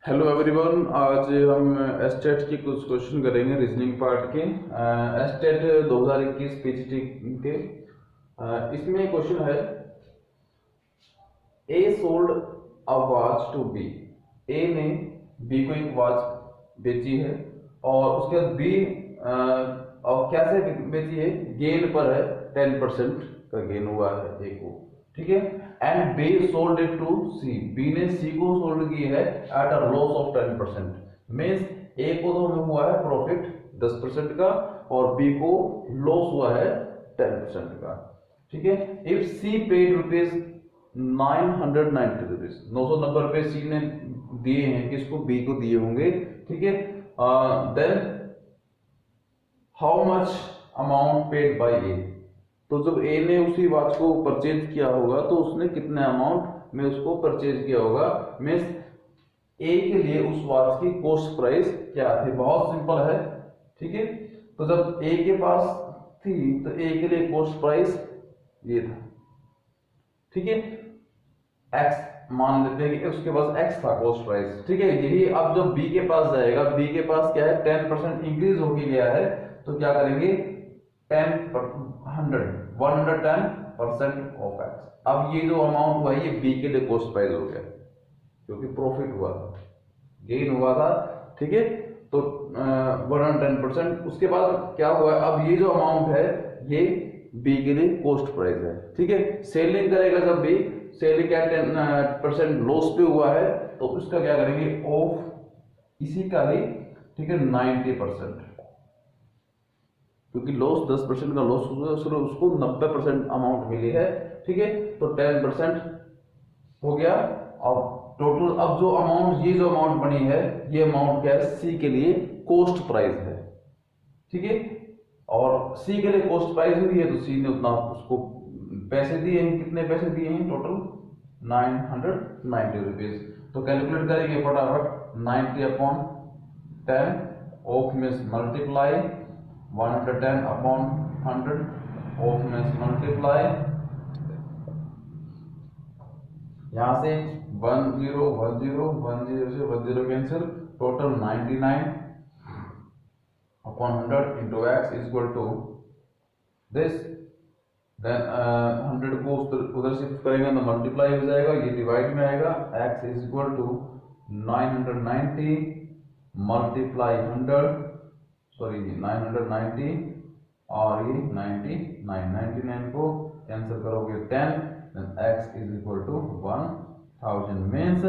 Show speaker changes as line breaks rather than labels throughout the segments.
Hello everyone. आज हम estate के कुछ क्वेश्चन करेंगे रीजनिंग पार्ट के। एस्टेट 2021 पीजीटी के। इसमें क्वेश्चन है, A sold a watch to B. A ने बी को एक वॉच बेची है और उसके बाद बी और कैसे बेची है, गेन पर है, 10% का गेन हुआ है ए को, ठीक है। And B sold it to C, B ने सी को सोल्ड की है at a loss of 10%। Means A को तो हमें हुआ है प्रॉफिट 10% का और बी को लॉस हुआ है 10% का, ठीक है। If C paid rupees 990 rupees, 990 C ने दिए हैं, किसको, बी को दिए होंगे, ठीक है। Then how much amount paid by A, तो जब ए ने उसी वॉच को परचेज किया होगा तो उसने कितने अमाउंट में उसको परचेज किया होगा। मीन्स ए के लिए उस वॉच की कॉस्ट प्राइस क्या थी, बहुत सिंपल है, ठीक है। तो जब ए के पास थी तो ए के लिए कॉस्ट प्राइस ये था, ठीक है। एक्स मान लेते हैं कि उसके पास एक्स था कॉस्ट प्राइस, ठीक है। यही अब जब बी के पास जाएगा, बी के पास क्या है, 10% इंक्रीज हो गया है, तो क्या करेंगे, 110% ऑफ एक्स। अब ये जो अमाउंट हुआ है ये बी के लिए कॉस्ट प्राइस हो गया क्योंकि प्रॉफिट हुआ था, गेन हुआ था, ठीक है। तो 110%। उसके बाद क्या हुआ, अब ये जो अमाउंट है ये बी के लिए कॉस्ट प्राइस है, ठीक है। सेलिंग करेगा जब बी, सेलिंग क्या 10% लॉस पे हुआ है तो उसका क्या करेंगे, ऑफ इसी का ही, ठीक है, 90%, क्योंकि लॉस 10% का लॉस हुआ है, उसको 90% अमाउंट मिली है, ठीक है। तो 10% हो गया। अब टोटल, अब जो अमाउंट, ये जो अमाउंट बनी है, ये अमाउंट क्या है, सी के लिए कॉस्ट प्राइस है, ठीक है। और सी के लिए कॉस्ट प्राइस हुई है तो सी ने उतना उसको पैसे दिए हैं, कितने पैसे दिए हैं, टोटल 990 रुपीज। तो कैलकुलेट करेंगे फटाफट, 90 upon 10 of means multiply 110 upon 100 of means multiply, यहां से 10 से 10 cancel, total 99 upon 100 into x is equal to this. Then 100 को उधर शिफ्ट करेंगे तो मल्टीप्लाई हो जाएगा, ये डिवाइड में आएगा, x is equal to 990 multiply 100, sorry 990 और ये 99 को कैंसिल करोगे 10, then x is equal to 1000। Means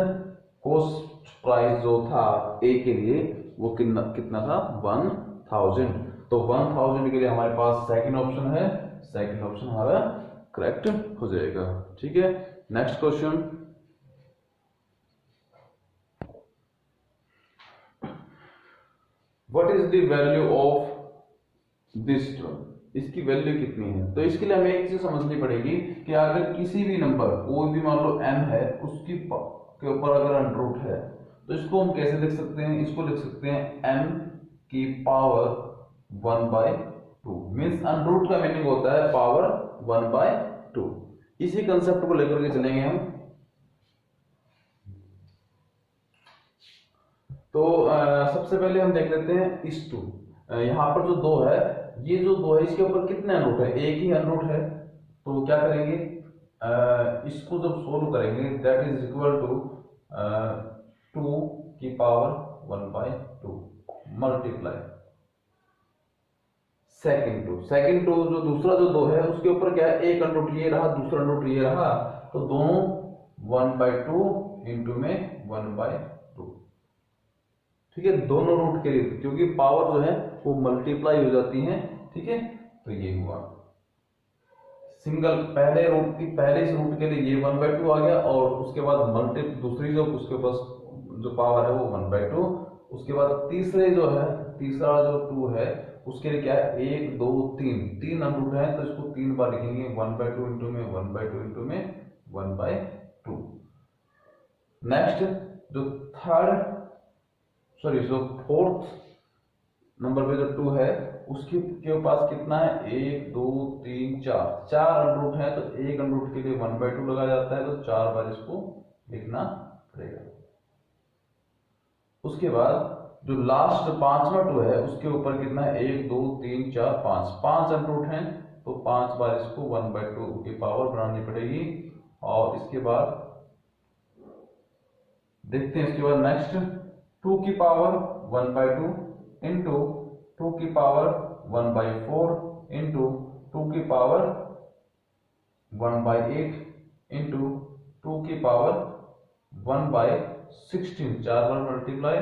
cost price जो था ए के लिए वो कितना कितना था, 1000। तो 1000 के लिए हमारे पास सेकंड ऑप्शन है, सेकंड ऑप्शन हमारा करेक्ट हो जाएगा, ठीक है। Next question, what is the value of this term, इसकी वैल्यू कितनी है। तो इसके लिए हमें एक चीज समझनी पड़ेगी कि अगर किसी भी नंबर, कोई भी मान लो n है, उसकी के ऊपर अगर अंडर रूट है तो इसको हम कैसे लिख सकते हैं, इसको लिख सकते हैं n की पावर 1/2। मीन्स अंडर रूट का मीनिंग होता है पावर 1/2। इसी कंसेप्ट को लेकर के चलेंगे हम। तो सबसे पहले हम देख लेते हैं इस टू, यहाँ पर जो दो है, ये जो दो है इसके ऊपर कितने अनरूट है, एक ही अनरूट है। तो क्या करेंगे, इसको जब सोल्व करेंगे दैट इज इक्वल टू 2 की पावर 1/2 मल्टीप्लाई सेकंड टू जो दूसरा जो दो है उसके ऊपर क्या है, एक अनरूट ये रहा, दूसरा अनरूट ये रहा, तो दोनों 1/2 इंटू में 1/2, ठीक है। दोनों रूट के लिए, क्योंकि पावर जो है वो मल्टीप्लाई हो जाती है, ठीक है। तो ये हुआ सिंगल, पहले रूट की, पहले इस रूट के लिए ये 1/2 आ गया और उसके बाद मल्टी दूसरी जो उसके पास जो पावर है वो 1/2। उसके बाद तीसरे जो है, तीसरा जो 2 है उसके लिए क्या है, 1 2 3 अनरूट है, तो इसको 3 बार लिखेंगे, 1/2 इंटू में 1/2 इंटू में 1/2। नेक्स्ट जो थर्ड, सॉरी जो फोर्थ नंबर पे जो 2 है उसके के पास कितना है, 1 2 3 4 अनरूट है, तो एक अनरूट के लिए 1/2 लगाया जाता है, तो 4 बार इसको लिखना पड़ेगा। उसके बाद जो लास्ट पांचवा टू है उसके ऊपर कितना है, 1 2 3 4 5, 5 अनरूट हैं, तो 5 बार इसको 1/2 की पावर बनानी पड़ेगी। और इसके बाद देखते हैं, इसके बाद नेक्स्ट 2 की पावर 1/2 इंटू 2 की पावर 1/4 इंटू 2 की पावर 1/8 इंटू 2 की पावर 1/16, 4 बार मल्टीप्लाई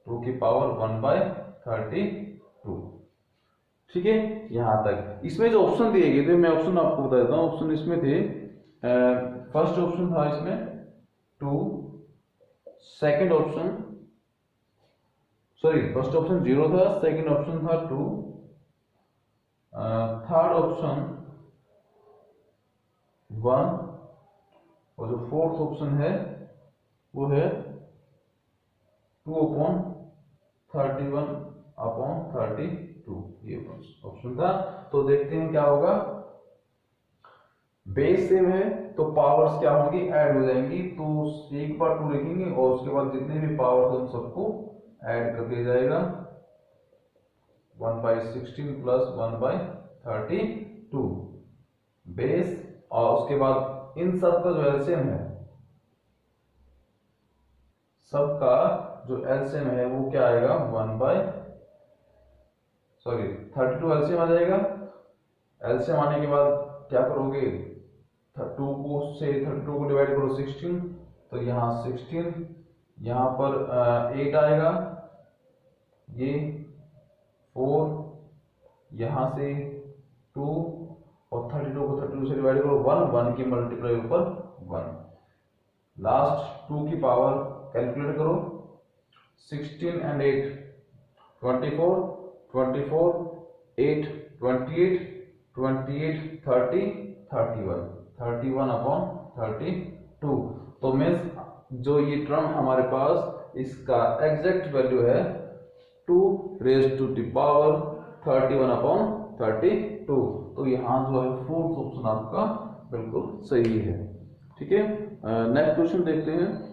2 की पावर 1/32। ठीक है, यहां तक। इसमें जो ऑप्शन दिए गए थे, मैं ऑप्शन आपको बता देता हूं। ऑप्शन इसमें थे, फर्स्ट ऑप्शन था इसमें 2, second option, sorry first option 0 था, सेकंड ऑप्शन था 2, थर्ड ऑप्शन 1, और जो फोर्थ ऑप्शन है वो है 2/31/32, ये ऑप्शन था। तो देखते हैं क्या होगा। बेस सेम है तो पावर्स क्या होंगी, ऐड हो जाएंगी। तो एक बार 2 लिखेंगे और उसके बाद जितने भी पावर्स उन सबको ऐड कर दिया जाएगा, 1/16 प्लस 1/32 बेस। और उसके बाद इन सब का जो एलसीएम है, सबका जो एलसीएम है वो क्या आएगा, 32 एलसीएम आ जाएगा। एलसीएम आने के बाद क्या करोगे, 2 को से 32 को डिवाइड करो 16, तो यहाँ 16, यहाँ पर 8 आएगा, ये 4, यहाँ से 2, और 32 को 32 से डिवाइड करो 1 की मल्टीप्लाई ऊपर 1, लास्ट 2 की पावर कैलकुलेट करो, 16 and 8 24, 24 8 28, 28 30 31, 31/32। तो मीन्स जो ये टर्म हमारे पास, इसका एग्जैक्ट वैल्यू है 2⁻31/32। तो यहाँ जो है फोर्थ ऑप्शन आपका बिल्कुल सही है। ठीक है, नेक्स्ट क्वेश्चन देखते हैं।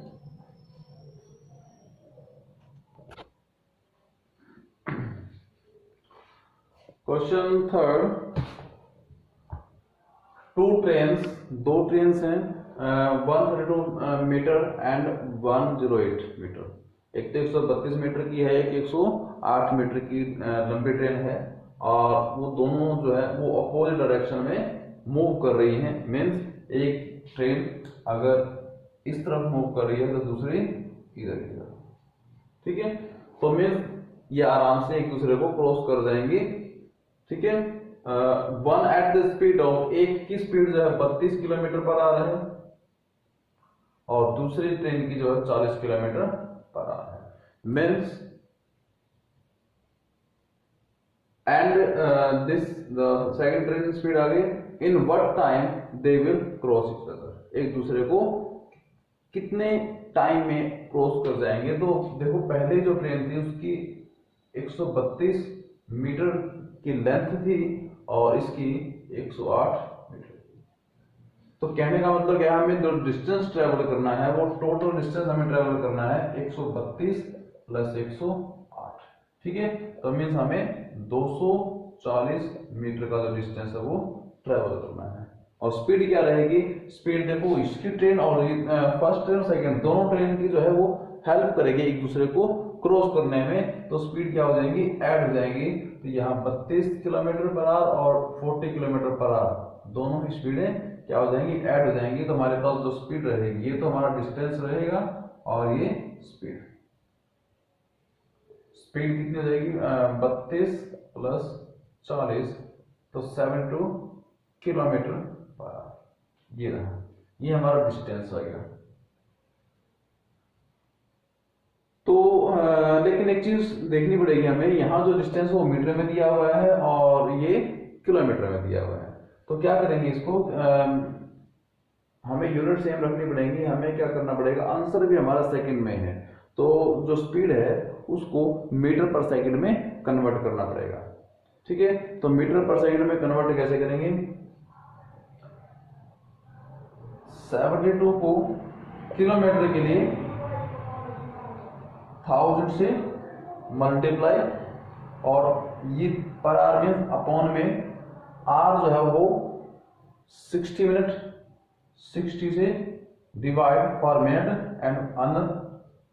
क्वेश्चन थर्ड, दो ट्रेन्स हैं, 132 मीटर एंड 108 मीटर। एक तो 132 मीटर की है, एक 108 मीटर की लंबी ट्रेन है, और वो दोनों जो है वो अपोजिट डायरेक्शन में मूव कर रही हैं। मीन्स एक ट्रेन अगर इस तरफ मूव कर रही है तो दूसरी इधर की तरफ। ठीक है, तो मीन्स ये आराम से एक दूसरे को क्रॉस कर जाएंगे। ठीक है, one at the speed of, एक की स्पीड जो है 32 किलोमीटर पर आ रहा है, और दूसरी ट्रेन की जो है 40 किलोमीटर पर आ रहा है। Means and this the second train speed आ गई, in what time they will cross each other, एक दूसरे को कितने टाइम में क्रॉस कर जाएंगे। तो देखो, पहले जो ट्रेन थी उसकी 132 मीटर की लेंथ थी और इसकी 108 मीटर। तो कहने का मतलब क्या है, हमें जो डिस्टेंस ट्रेवल करना है वो टोटल डिस्टेंस हमें ट्रेवल करना है 132 प्लस 108। ठीक है, तो मीन्स हमें 240 मीटर का जो डिस्टेंस है वो ट्रेवल करना है। और स्पीड क्या रहेगी, स्पीड देखो इसकी ट्रेन और फर्स्ट ट्रेन सेकंड दोनों ट्रेन की जो है वो हेल्प करेगी एक दूसरे को क्रॉस करने में। तो स्पीड क्या हो जाएंगी, ऐड हो जाएंगी। तो यहाँ 32 किलोमीटर पर आवर और 40 किलोमीटर पर आवर दोनों की स्पीडें क्या हो जाएंगी, ऐड हो जाएंगी। तो हमारे पास जो स्पीड रहेगी, ये तो हमारा डिस्टेंस रहेगा और ये स्पीड कितनी हो जाएगी, 32 प्लस 40, तो 72 किलोमीटर पर आवर। ये रहा, ये हमारा डिस्टेंस आ गया। तो लेकिन एक चीज देखनी पड़ेगी हमें, यहाँ जो डिस्टेंस वो मीटर में दिया हुआ है और ये किलोमीटर में दिया हुआ है। तो क्या करेंगे इसको, हमें यूनिट सेम रखनी पड़ेगी। हमें क्या करना पड़ेगा, आंसर भी हमारा सेकंड में है, तो जो स्पीड है उसको मीटर पर सेकंड में कन्वर्ट करना पड़ेगा। ठीक है, तो मीटर पर सेकंड में कन्वर्ट कैसे करेंगे, 72 को किलोमीटर के लिए 1000 से मल्टीप्लाई, और ये पर आवर में अपॉन में आर जो है वो 60 मिनट, 60 से divide for minute and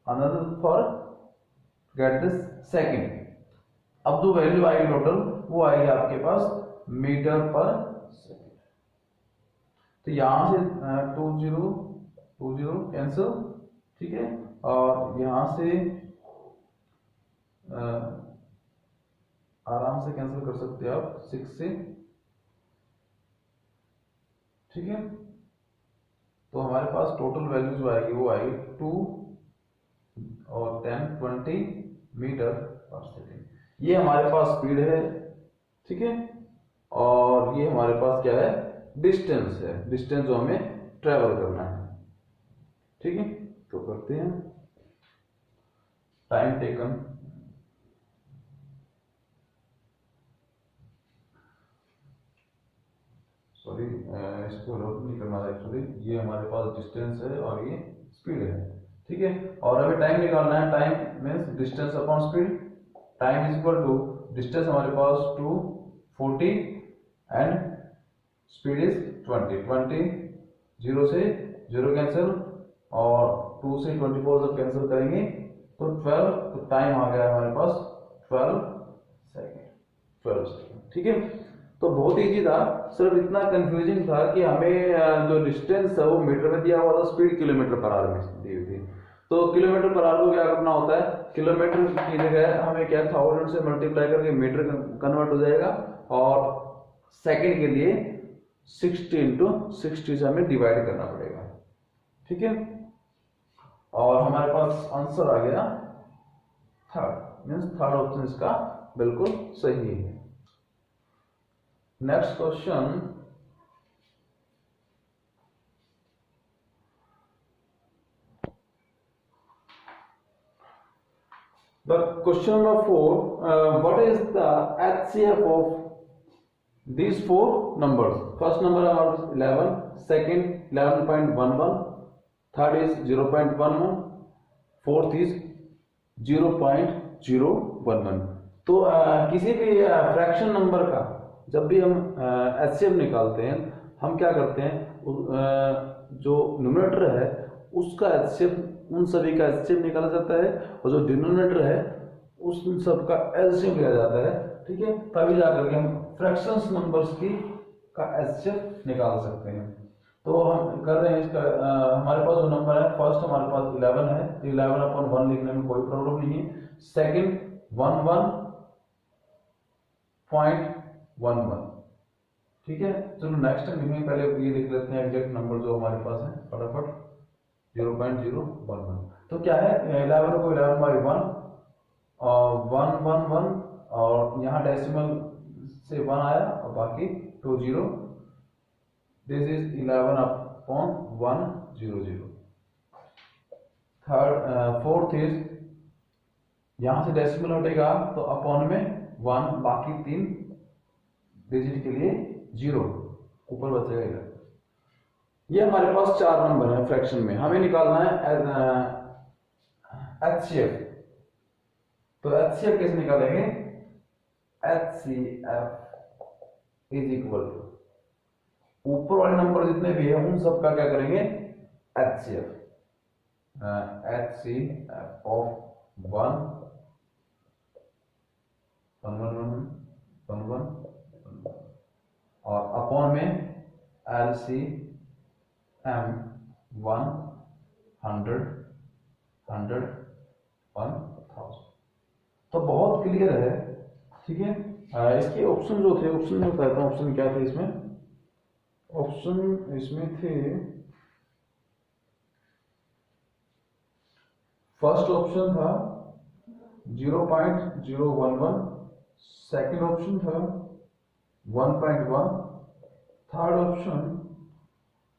another for get this second. अब जो वैल्यू आएगी टोटल वो आएगी आपके पास मीटर पर सेकेंड। तो यहां से 20 कैंसिल, ठीक है, और यहां से आराम से कैंसिल कर सकते हो आप 6 से, ठीक है। तो हमारे पास टोटल वैल्यू जो आएगी वो आएगी 2 और 10 20 मीटर पर सेकेंड। ये हमारे पास स्पीड है, ठीक है, और ये हमारे पास क्या है, डिस्टेंस है, डिस्टेंस जो हमें ट्रेवल करना है, ठीक है। तो करते हैं टाइम टेकन, सॉरी इसको लोड नहीं करना है एक्चुअली, ये हमारे पास डिस्टेंस है और ये स्पीड है, ठीक है। और अभी टाइम निकालना है, time means distance upon speed. Time is equal to distance हमारे पास 240 एंड स्पीड इज 20। 0 से 0 कैंसिल, और 2 से 24 जब कैंसिल करेंगे तो 12, तो टाइम आ गया हमारे पास 12 सेकेंड, ठीक है। तो बहुत इजी था, सिर्फ इतना कंफ्यूजिंग था कि हमें जो डिस्टेंस है वो मीटर में दिया हुआ था, स्पीड किलोमीटर पर आवर में दी हुई थी। तो किलोमीटर पर आवर को क्या करना होता है, किलोमीटर की जगह हमें क्या 1000 से मल्टीप्लाई करके मीटर कन्वर्ट हो जाएगा, और सेकंड के लिए 60 इंटू 60 से हमें डिवाइड करना पड़ेगा, ठीक है। और हमारे पास आंसर आ गया थर्ड, मीन्स थर्ड ऑप्शन इसका बिल्कुल सही है। Next question, the question number 4, what is the HCF of these four numbers? First number is 11, second 11.11, third is 0.11, fourth is 0.011। तो किसी भी फ्रैक्शन नंबर का जब भी हम एचसीएफ निकालते हैं, हम क्या करते हैं, जो न्यूमरेटर है उसका एचसीएफ, उन सभी का एचसीएफ निकाला जाता है, और जो डिनोमिनेटर है उस सब का एलसीएम लिया जाता है, ठीक है। तभी जाकर के हम फ्रैक्शंस नंबर्स की का एचसीएफ निकाल सकते हैं। तो हम कर रहे हैं इसका, हमारे पास जो नंबर है, फर्स्ट हमारे पास 11 है, 11/1 लिखने में कोई प्रॉब्लम नहीं है। सेकंड 11.11, ठीक है। चलो नेक्स्ट टाइम लिखेंगे, पहले ये लिख लेते हैं एग्जैक्ट नंबर जो हमारे पास है फटाफट, 0.011। तो क्या है, 11 को 11/1 और 111, और यहाँ डेसिमल से 1 आया और बाकी 20, this is 11/100। Third fourth is, यहां से डेसिमल हटेगा तो अपॉन में 1, बाकी 3 डिजिट के लिए 0 ऊपर बचेगा इधर। ये हमारे पास 4 नंबर है फ्रैक्शन में, हमें निकालना है एचसीएफ। तो एचसीएफ कैसे निकालेंगे, एचसीएफ इज इक्वल टू ऊपर वाले नंबर जितने भी है उन सब का क्या करेंगे, एचसीएफ, एचसीएफ ऑफ 1 और अपॉन में एलसीएम 100 100 1000। तो बहुत क्लियर है, ठीक है। इसके ऑप्शन जो थे, ऑप्शन में बताता हूँ ऑप्शन क्या थे इसमें। ऑप्शन इसमें थे, फर्स्ट ऑप्शन था 0.011, सेकंड ऑप्शन था 1.1, third option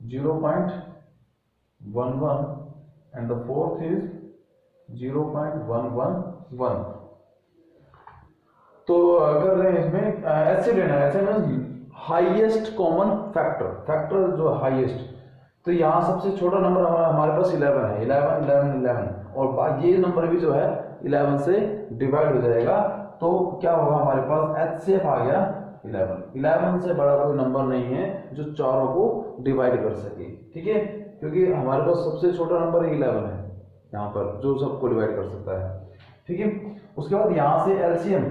0.11 and the fourth is 0.111। तो कर रहे हैं इसमें ऐसे लेना है, ऐसे mean highest common factor, factor जो हाईएस्ट। तो यहाँ सबसे छोटा नंबर हमारे पास 11 है, 11 11 11, और ये नंबर भी जो है 11 से डिवाइड हो जाएगा, तो क्या होगा हमारे पास एचसीएफ आ गया 11। 11 से बड़ा कोई नंबर नहीं है जो चारों को डिवाइड कर सके, ठीक है, क्योंकि हमारे पास सबसे छोटा नंबर 11 है यहाँ पर जो सबको डिवाइड कर सकता है, ठीक है। उसके बाद यहाँ से LCM,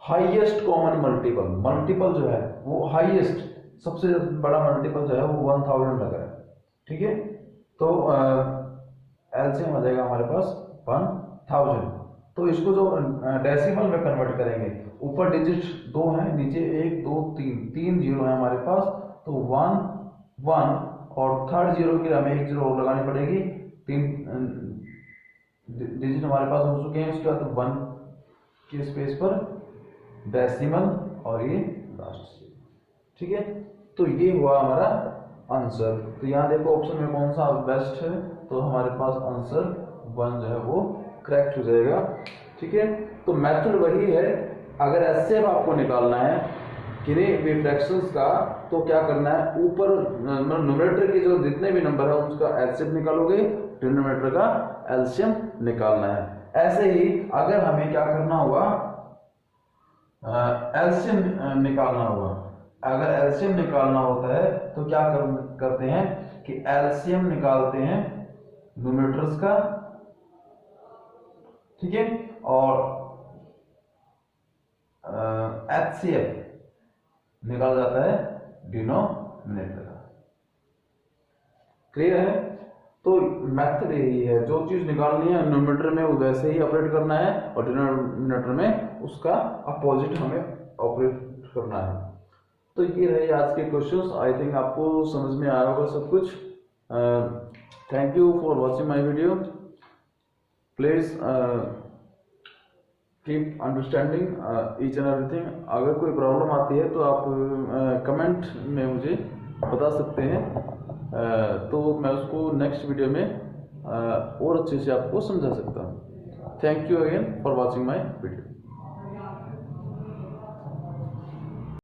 highest common multiple, multiple जो है वो हाईएस्ट सबसे बड़ा मल्टीपल जो है वो 1000 लग रहा है, ठीक है। तो एलसीएम आ जाएगा हमारे पास 1000। तो इसको जो डेसिमल में कन्वर्ट करेंगे, ऊपर डिजिट 2 है, नीचे 1 2 3 जीरो है हमारे पास, तो 1 1, और थर्ड जीरो के लिए हमें 1 जीरो और लगानी पड़ेगी, 3 डिजिट हमारे पास हो चुके हैं। उसके बाद 1 के स्पेस पर डेसिमल और ये लास्ट, ठीक है। तो ये हुआ हमारा आंसर। तो यहाँ देखो ऑप्शन में कौन सा बेस्ट है, तो हमारे पास आंसर 1 जो है वो करेक्ट हो जाएगा, ठीक है। तो मेथड वही है, अगर एचसीएफ आपको निकालना है किन्हीं भी फ्रैक्शंस का, तो क्या करना है, ऊपर मतलब न्यूमरेटर के जो जितने भी नंबर है उसका एचसीएफ निकालोगे, डिनोमिनेटर का एलसीएम निकालना है। ऐसे ही अगर हमें क्या करना होगा, एलसीएम निकालना होगा, अगर एलसीएम निकालना होता है तो क्या करते हैं कि एलसीएम निकालते हैं न्यूमरेटर्स का, ठीक है, और एचसीएफ निकाला जाता है डिनोमिनेटर का। क्लियर है? तो मेथड यही है, जो चीज निकालनी है न्यूमरेटर में वो वैसे ही ऑपरेट करना है, और डिनोमिनेटर में उसका अपोजिट हमें ऑपरेट करना है। तो ये रहे आज के क्वेश्चंस। आई थिंक आपको समझ में आया होगा सब कुछ। Thank you for watching my video. Please keep understanding each and everything. अगर कोई प्रॉब्लम आती है तो आप कमेंट में मुझे बता सकते हैं, तो मैं उसको नेक्स्ट वीडियो में और अच्छे से आपको समझा सकता हूँ। Thank you again for watching my video.